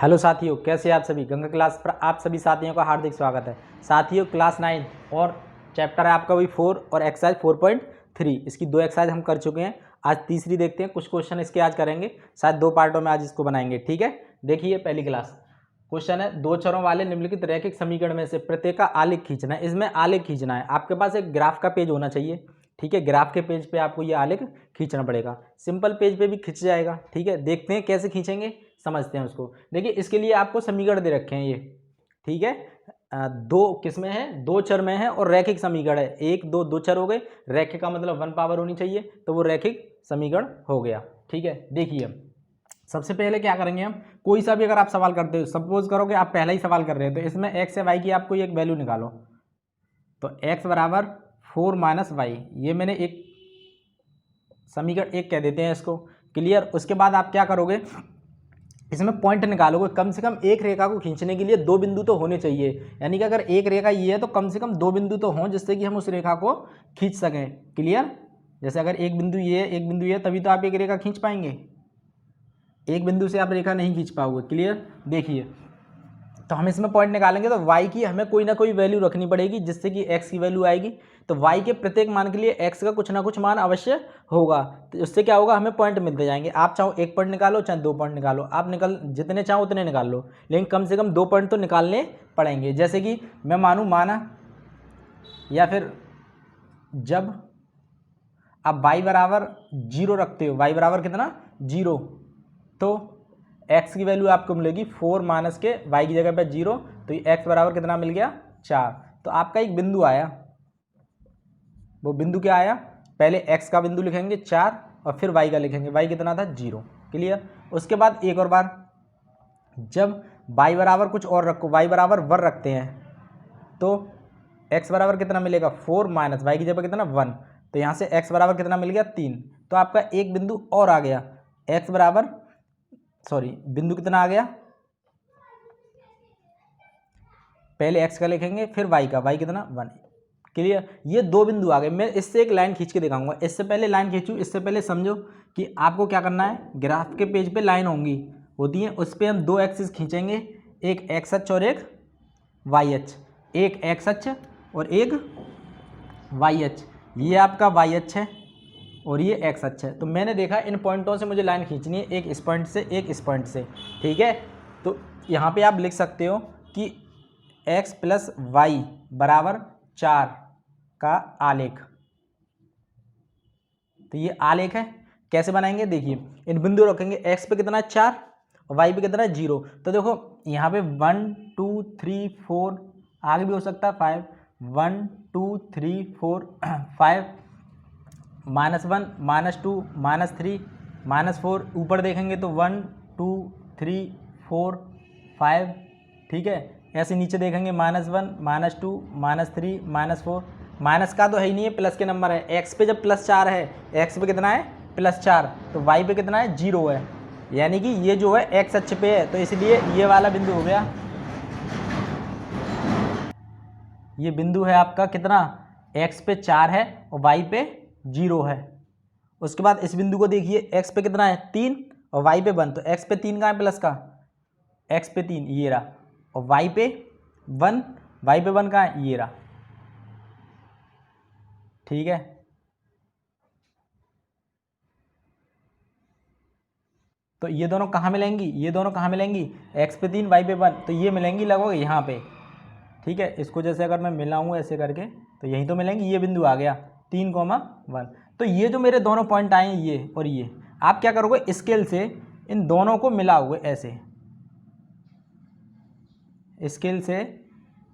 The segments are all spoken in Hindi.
हेलो साथियों, कैसे आप सभी। गंगा क्लास पर आप सभी साथियों का हार्दिक स्वागत है। साथियों, क्लास 9 और चैप्टर है आपका वही 4 और एक्सरसाइज 4.3, इसकी 2 एक्सरसाइज हम कर चुके हैं। आज तीसरी देखते हैं, कुछ क्वेश्चन इसके आज करेंगे, शायद 2 पार्टों में आज इसको बनाएंगे। ठीक है, देखिए पहली क्लास क्वेश्चन है, 2 चरों वाले निम्नलिखित रैखिक समीकरण में से प्रत्येक का आलेख खींचना है। इसमें आलेख खींचना है, आपके पास एक ग्राफ का पेज होना चाहिए। ठीक है, ग्राफ के पेज पे आपको ये आलेख खींचना पड़ेगा। सिंपल पेज पे भी खींच जाएगा। ठीक है, देखते हैं कैसे खींचेंगे, समझते हैं उसको। देखिए, इसके लिए आपको समीकरण दे रखे हैं ये। ठीक है, दो किसमें है, 2 चर में है और रैखिक समीकरण है। 1 2 2 चर हो गए, रैखिक का मतलब 1 पावर होनी चाहिए, तो वो रैखिक समीकरण हो गया। ठीक है, देखिए सबसे पहले क्या करेंगे हम, कोई सा भी अगर आप सवाल करते हो, सपोज करो कि आप पहला ही सवाल कर रहे हो, तो इसमें एक्स या वाई की आपको एक वैल्यू निकालो। तो एक्स बराबर 4 माइनस वाई, ये मैंने एक समीकरण 1 कह देते हैं इसको। क्लियर। उसके बाद आप क्या करोगे, इसमें पॉइंट निकालोगे। कम से कम एक रेखा को खींचने के लिए 2 बिंदु तो होने चाहिए, यानी कि अगर एक रेखा ये है तो कम से कम 2 बिंदु तो हों, जिससे कि हम उस रेखा को खींच सकें। क्लियर। जैसे अगर एक बिंदु ये है, एक बिंदु ये है, तभी तो आप एक रेखा खींच पाएंगे। एक बिंदु से आप रेखा नहीं खींच पाओगे। क्लियर। देखिए, तो हम इसमें पॉइंट निकालेंगे तो y की हमें कोई ना कोई वैल्यू रखनी पड़ेगी, जिससे कि x की वैल्यू आएगी। तो y के प्रत्येक मान के लिए x का कुछ ना कुछ मान अवश्य होगा। तो उससे क्या होगा, हमें पॉइंट मिलते जाएंगे। आप चाहो 1 पॉइंट निकालो, चाहे 2 पॉइंट निकालो, आप जितने चाहो उतने निकाल लो, लेकिन कम से कम 2 पॉइंट तो निकालने पड़ेंगे। जैसे कि मैं माना, या फिर जब आप y बराबर 0 रखते हो, y बराबर कितना 0, तो x की वैल्यू आपको मिलेगी 4 माइनस के y की जगह पे 0, तो ये x बराबर कितना मिल गया 4। तो आपका एक बिंदु आया, वो बिंदु क्या आया, पहले x का बिंदु लिखेंगे 4 और फिर y का लिखेंगे, y कितना था 0। क्लियर। उसके बाद एक और बार, जब y बराबर कुछ और रखो, y बराबर 1 रखते हैं, तो x बराबर कितना मिलेगा 4 माइनस y की जगह कितना 1, तो यहाँ से x बराबर कितना मिल गया 3। तो आपका एक बिंदु और आ गया, x बराबर बिंदु कितना आ गया, पहले x का लिखेंगे फिर y का, y कितना 1। क्लियर। ये 2 बिंदु आ गए। मैं इससे एक लाइन खींच के दिखाऊंगा। इससे पहले लाइन खींचूँ, इससे पहले समझो कि आपको क्या करना है। ग्राफ के पेज पे लाइन होती है, उस पर हम 2 एक्सिस खींचेंगे, एक एक्स अक्ष और एक वाई अक्ष, एक एक्स अक्ष और एक वाई अक्ष। ये आपका वाई अक्ष है और ये एक्स अक्ष है। तो मैंने देखा इन पॉइंटों से मुझे लाइन खींचनी है, एक इस पॉइंट से, एक इस पॉइंट से। ठीक है, तो यहाँ पे आप लिख सकते हो कि x प्लस वाई बराबर 4 का आलेख। तो ये आलेख है। कैसे बनाएंगे, देखिए इन बिंदु रखेंगे, x पे कितना है 4 और y पे कितना है 0। तो देखो यहाँ पे 1 2 3 4, आगे भी हो सकता है 5, 1 2 3 4 5, -1 -2 -3 -4, ऊपर देखेंगे तो 1 2 3 4 5। ठीक है, ऐसे नीचे देखेंगे -1 -2 -3 -4, माइनस का तो है ही नहीं है, प्लस के नंबर है। x पे जब +4 है, x पे कितना है +4, तो y पे कितना है 0 है, यानी कि ये जो है x अक्ष पे है, तो इसलिए ये वाला बिंदु हो गया। ये बिंदु है आपका कितना, x पे 4 है और y पे 0 है। उसके बाद इस बिंदु को देखिए, x पे कितना है 3 और y पे 1, तो x पे 3 कहाँ है प्लस का, x पे 3 ये रहा, और y पे 1, y पे 1 कहाँ है ये रहा। ठीक है, तो ये दोनों कहाँ मिलेंगी, ये दोनों कहाँ मिलेंगी, x पे 3 y पे 1, तो ये मिलेंगी लगभग यहाँ पे। ठीक है, इसको जैसे अगर मैं मिलाऊँ ऐसे करके, तो यहीं तो मिलेंगी। ये बिंदु आ गया 3,1। तो ये जो मेरे दोनों पॉइंट आए हैं, ये और ये, आप क्या करोगे, स्केल से इन दोनों को मिलाओगे, ऐसे स्केल से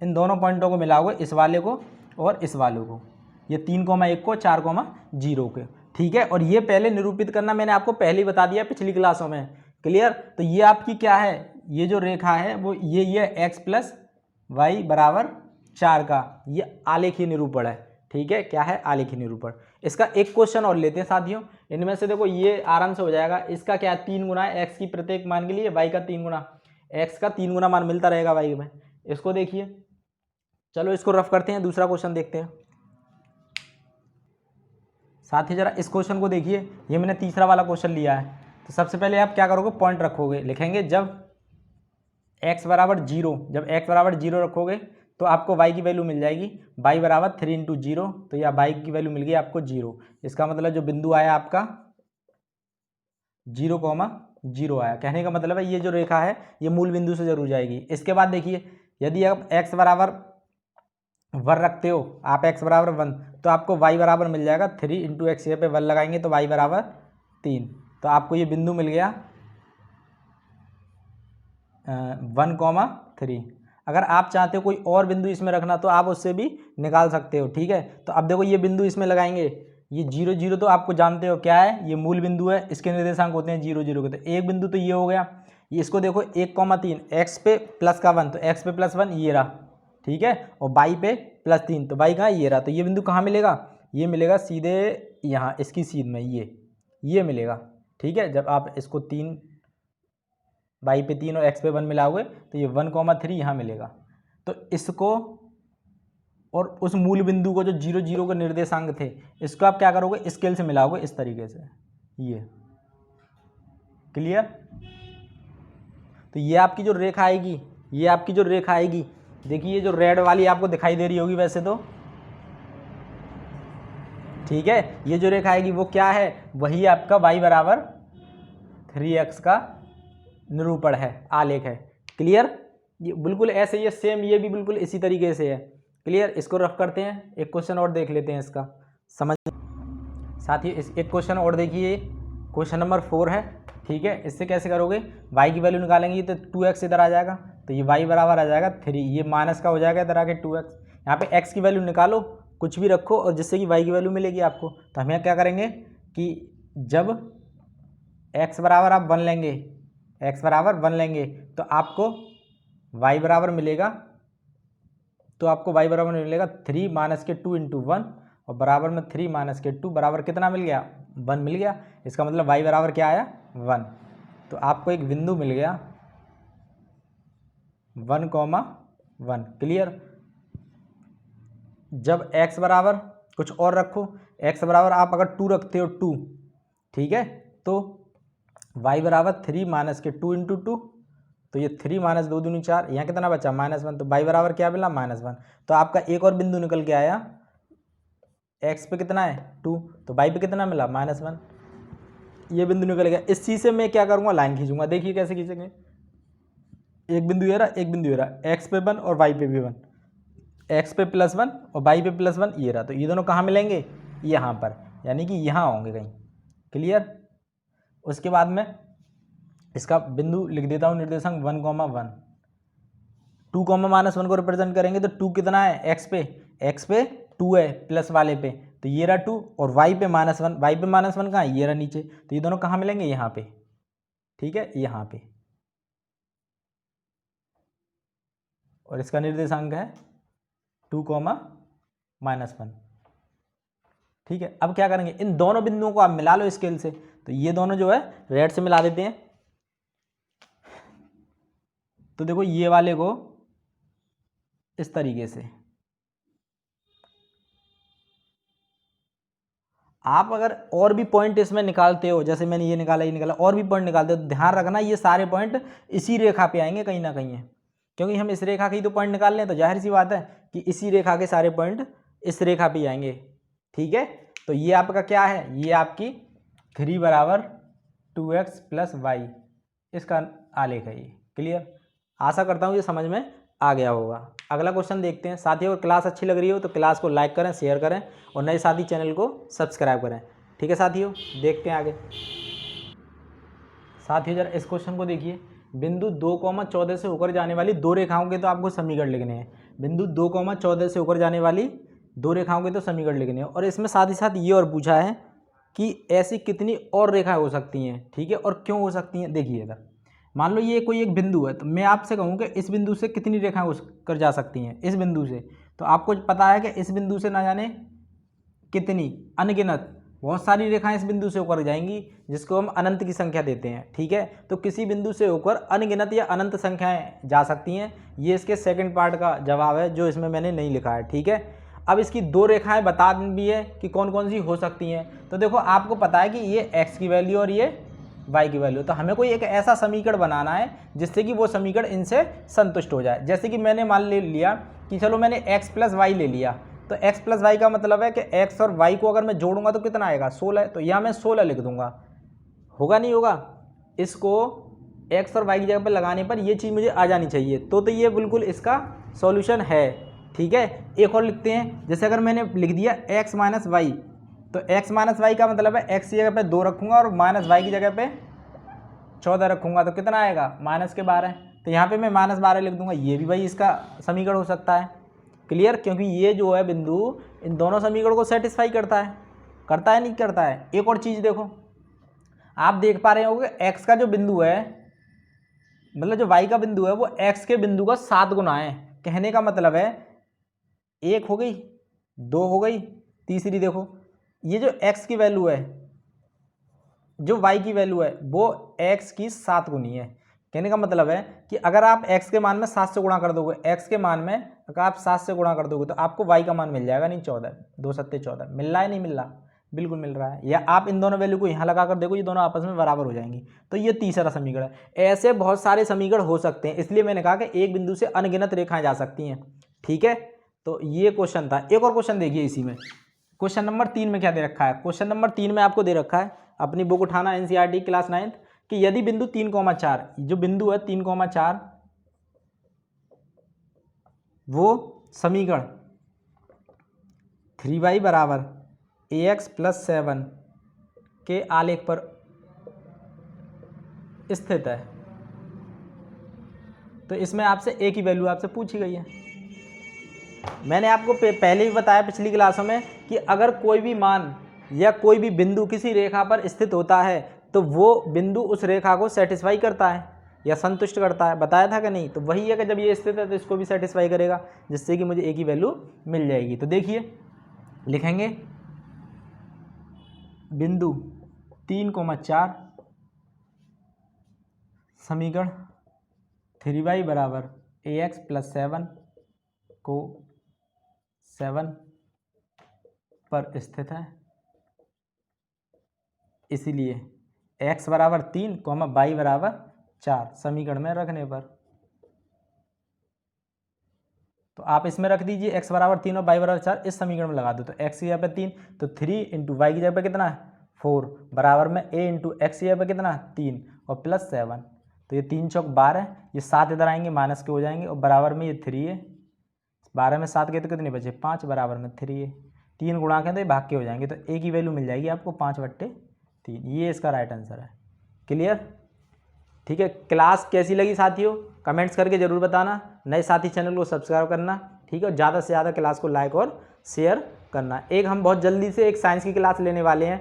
इन दोनों पॉइंटों को मिलाओगे, इस वाले को और इस वाले को, ये 3,1 को 4,0 के। ठीक है, और ये पहले निरूपित करना मैंने आपको पहले ही बता दिया पिछली क्लासों में। क्लियर। तो ये आपकी क्या है, ये जो रेखा है वो ये x प्लस वाई बराबर 4 का ये आलेखीय निरूपण है। ठीक है, क्या है, आलेखीय निरूपण। इसका एक क्वेश्चन और लेते हैं साथियों, इनमें से देखो ये आराम से हो जाएगा। इसका क्या है, 3 गुना है x की प्रत्येक मान के लिए, y का 3 गुना, x का 3 गुना मान मिलता रहेगा y में। इसको देखिए, चलो इसको रफ करते हैं, दूसरा क्वेश्चन देखते हैं। साथ ही जरा इस क्वेश्चन को देखिए, ये मैंने तीसरा वाला क्वेश्चन लिया है। तो सबसे पहले आप क्या करोगे, पॉइंट रखोगे, लिखेंगे जब x बराबर 0, जब x बराबर 0 रखोगे तो आपको y की वैल्यू मिल जाएगी, y बराबर 3 इंटू 0, तो यह y की वैल्यू मिल गई आपको 0। इसका मतलब जो बिंदु आया आपका 0,0 आया। कहने का मतलब है ये जो रेखा है ये मूल बिंदु से जरूर जाएगी। इसके बाद देखिए, यदि आप x बराबर 1 रखते हो, आप x बराबर 1, तो आपको y बराबर मिल जाएगा 3 इंटू एक्स। यहाँ पे 1 लगाएंगे तो y बराबर 3, तो आपको ये बिंदु मिल गया 1,3। अगर आप चाहते हो कोई और बिंदु इसमें रखना तो आप उससे भी निकाल सकते हो, ठीक है। तो अब देखो ये बिंदु इसमें लगाएंगे, ये 0, 0 तो आपको जानते हो क्या है, ये मूल बिंदु है, इसके निर्देशांक होते हैं 0, 0 के। तो एक बिंदु तो ये हो गया, ये इसको देखो 1,3, एक्स पे प्लस का 1, तो एक्स पे प्लस 1 ये रहा, ठीक है, और वाई पे प्लस 3, तो वाई कहाँ ये रहा। तो ये बिंदु कहाँ मिलेगा, ये मिलेगा सीधे यहाँ इसकी सीध में, ये मिलेगा, ठीक है। जब आप इसको 3 वाई पे 3 और एक्स पे 1 मिलाओगे तो ये 1,3 यहाँ मिलेगा। तो इसको और उस मूल बिंदु को जो 0, 0 के निर्देशांक थे, इसको आप क्या करोगे, स्केल से मिलाओगे इस तरीके से, ये क्लियर। तो ये आपकी जो रेखा आएगी, ये आपकी जो रेखा आएगी, देखिए ये जो रेड वाली आपको दिखाई दे रही होगी वैसे तो, ठीक है, ये जो रेखा आएगी वो क्या है, वही आपका y बराबर 3x का निरूपण है, आलेख है, क्लियर। ये बिल्कुल ऐसे ही है, सेम ये भी बिल्कुल इसी तरीके से है, क्लियर। इसको रफ करते हैं, एक क्वेश्चन और देख लेते हैं इसका समझ। साथ ही इस एक क्वेश्चन और देखिए, क्वेश्चन नंबर 4 है, ठीक है। इससे कैसे करोगे, y की वैल्यू निकालेंगे तो 2x इधर आ जाएगा, तो ये y बराबर आ जाएगा 3, ये माइनस का हो जाएगा इधर आके 2x। यहाँ पे x की वैल्यू निकालो, कुछ भी रखो और जिससे कि y की वैल्यू मिलेगी आपको। तो हम यहाँ क्या करेंगे कि जब x बराबर आप 1 लेंगे, x बराबर 1 लेंगे तो आपको y बराबर मिलेगा, तो आपको y बराबर मिलेगा 3 माइनस के 2 इंटू 1, और बराबर में 3 माइनस के 2 बराबर कितना मिल गया, 1 मिल गया। इसका मतलब y बराबर क्या आया, 1। तो आपको एक बिंदु मिल गया 1,1, क्लियर। जब x बराबर कुछ और रखो, x बराबर आप अगर 2 रखते हो 2, ठीक है, तो y बराबर 3 माइनस के 2 इंटू 2, तो ये 3 माइनस 2 दूनी 4, यहाँ कितना बचा -1, तो y बराबर क्या मिला -1। तो आपका एक और बिंदु निकल के आया, x पे कितना है 2, तो y पे कितना मिला -1, ये बिंदु निकल गया। इस चीज़ से मैं क्या करूँगा, लाइन खींचूंगा, देखिए कैसे खींचेंगे। एक बिंदु ये रहा, एक बिंदु ये रहा, x पे 1 और y पे भी 1, x पे +1 और y पे +1 ये रहा, तो ये दोनों कहाँ मिलेंगे, यहाँ पर, यानी कि यहाँ होंगे कहीं, क्लियर। उसके बाद में इसका बिंदु लिख देता हूँ, निर्देशांक 1,1, 2, -1 को रिप्रेजेंट करेंगे तो 2 कितना है, x पे 2 है प्लस वाले पे, तो ये रहा 2, और y पे -1, y पे -1 कहाँ है, ये रहा नीचे, तो ये दोनों कहाँ मिलेंगे, यहाँ पे, ठीक है, यहाँ पे, और इसका निर्देशांक है 2,-1, ठीक है। अब क्या करेंगे, इन दोनों बिंदुओं को आप मिला लो स्केल से, तो ये दोनों जो है रेड से मिला देते हैं। तो देखो ये वाले को इस तरीके से, आप अगर और भी पॉइंट इसमें निकालते हो, जैसे मैंने ये निकाला, ये निकाला, और भी पॉइंट निकालते हो तो ध्यान रखना ये सारे पॉइंट इसी रेखा पे आएंगे कहीं ना कहीं है, क्योंकि हम इस रेखा के ही तो पॉइंट निकाल लें, तो जाहिर सी बात है कि इसी रेखा के सारे पॉइंट इस रेखा पे आएंगे, ठीक है। तो ये आपका क्या है, ये आपकी 3 बराबर 2x प्लस y, इसका आलेख है ये, क्लियर। आशा करता हूँ ये समझ में आ गया होगा। अगला क्वेश्चन देखते हैं। साथियों अगर क्लास अच्छी लग रही हो तो क्लास को लाइक करें, शेयर करें, और नए साथी चैनल को सब्सक्राइब करें, ठीक है साथियों। देखते हैं आगे। साथियों जरा इस क्वेश्चन को देखिए, बिंदु 2,14 से होकर जाने वाली दो रेखाओं के तो आपको समीकरण लिखने हैं। बिंदु 2,14 से होकर जाने वाली दो रेखाओं के तो समीकरण लिखने हैं, और इसमें साथ ही साथ ये और पूछा है कि ऐसी कितनी और रेखाएं हो सकती हैं, ठीक है, और क्यों हो सकती हैं। देखिए इधर मान लो ये कोई एक बिंदु है, तो मैं आपसे कहूँ कि इस बिंदु से कितनी रेखाएं कर जा सकती हैं इस बिंदु से, तो आपको पता है कि इस बिंदु से ना जाने कितनी, अनगिनत, बहुत सारी रेखाएं इस बिंदु से होकर जाएंगी, जिसको हम अनंत की संख्या देते हैं, ठीक है। तो किसी बिंदु से होकर अनगिनत या अनंत संख्याएं जा सकती हैं, ये इसके सेकंड पार्ट का जवाब है जो इसमें मैंने नहीं लिखा है, ठीक है। अब इसकी दो रेखाएं बता भी है कि कौन कौन सी हो सकती हैं। तो देखो आपको पता है कि ये x की वैल्यू और ये y की वैल्यू। तो हमें कोई एक ऐसा समीकरण बनाना है जिससे कि वो समीकरण इनसे संतुष्ट हो जाए। जैसे कि मैंने मान लिया कि चलो मैंने x प्लस वाई ले लिया, तो x प्लस वाई का मतलब है कि x और y को अगर मैं जोड़ूंगा तो कितना आएगा 16, तो यहाँ मैं 16 लिख दूंगा। होगा नहीं होगा? इसको x और y की जगह पर लगाने पर ये चीज़ मुझे आ जानी चाहिए। तो ये बिल्कुल इसका सॉल्यूशन है। ठीक है, एक और लिखते हैं। जैसे अगर मैंने लिख दिया x माइनस वाई, तो x माइनस वाई का मतलब है x की जगह पे 2 रखूँगा और माइनस वाई की जगह पे 14 रखूँगा, तो कितना आएगा -12। तो यहाँ पे मैं -12 लिख दूँगा। ये भी भाई इसका समीकरण हो सकता है। क्लियर? क्योंकि ये जो है बिंदु इन दोनों समीकरणों को सेटिस्फाई करता है नहीं करता है। एक और चीज़ देखो, आप देख पा रहे होगे x का जो बिंदु है, मतलब जो y का बिंदु है वो x के बिंदु का 7 गुना है। कहने का मतलब है 1 हो गई, 2 हो गई, तीसरी देखो, ये जो x की वैल्यू है, जो y की वैल्यू है वो x की 7 गुनी है। कहने का मतलब है कि अगर आप x के मान में 7 से गुणा कर दोगे, x के मान में अगर आप 7 से गुणा कर दोगे तो आपको y का मान मिल जाएगा, नहीं 14, 2 सत्ते 14। मिल रहा है नहीं मिल रहा? बिल्कुल मिल रहा है। या आप इन दोनों वैल्यू को यहाँ लगा कर देखो, ये दोनों आपस में बराबर हो जाएंगी। तो ये तीसरा समीकरण है। ऐसे बहुत सारे समीकरण हो सकते हैं, इसलिए मैंने कहा कि एक बिंदु से अनगिनत रेखाएं जा सकती हैं। ठीक है, तो ये क्वेश्चन था। एक और क्वेश्चन देखिए इसी में, क्वेश्चन नंबर 3 में क्या दे रखा है। क्वेश्चन नंबर 3 में आपको दे रखा है, अपनी बुक उठाना एनसीईआरटी क्लास 9, कि यदि बिंदु 3,4, जो बिंदु है 3,4, वो समीकरण 3y बराबर ax प्लस 7 के आलेख पर स्थित है, तो इसमें आपसे a की वैल्यू आपसे पूछी गई है। मैंने आपको पहले भी बताया पिछली क्लासों में कि अगर कोई भी मान या कोई भी बिंदु किसी रेखा पर स्थित होता है तो वो बिंदु उस रेखा को सेटिस्फाई करता है या संतुष्ट करता है। बताया था कि नहीं? तो वही है कि जब ये स्थित है तो इसको भी सेटिस्फाई करेगा, जिससे कि मुझे a की वैल्यू मिल जाएगी। तो देखिए लिखेंगे बिंदु 3,4 समीकरण 3y बराबर ax प्लस 7 को 7 पर स्थित है, इसीलिए x बराबर 3, y बराबर 4 समीकरण में रखने पर। तो आप इसमें रख दीजिए x बराबर 3 और y बराबर 4, इस समीकरण में लगा दो। तो x की जगह पे 3, तो 3 इंटू वाई की जगह पे कितना है 4, बराबर में a इंटू एक्स की जगह पे कितना है 3 और प्लस 7। तो ये 3 चौक 12, ये 7 इधर आएंगे माइनस के हो जाएंगे और बराबर में ये 3 है। 12 में 7 के तो कितने बचे 5, बराबर में 3 है। 3 गुणा के तो ये भाग के हो जाएंगे, तो a की वैल्यू मिल जाएगी आपको 5/3। ये इसका राइट आंसर है। क्लियर? ठीक है, क्लास कैसी लगी साथियों कमेंट्स करके ज़रूर बताना। नए साथी चैनल को सब्सक्राइब करना, ठीक है, और ज़्यादा से ज़्यादा क्लास को लाइक और शेयर करना। एक हम बहुत जल्दी से एक साइंस की क्लास लेने वाले हैं,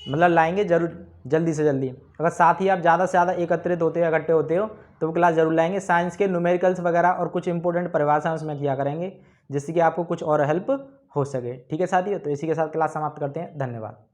मतलब लाएंगे जरूर जल्दी से जल्दी। अगर साथ ही आप ज़्यादा से ज़्यादा एकत्रित होते हो, इकट्ठे होते हो, तो वो क्लास जरूर लाएंगे। साइंस के न्यूमेरिकल्स वगैरह और कुछ इंपॉर्टेंट परिभाषाएं उसमें किया करेंगे, जिससे कि आपको कुछ और हेल्प हो सके। ठीक है साथियों, तो इसी के साथ क्लास समाप्त करते हैं। धन्यवाद।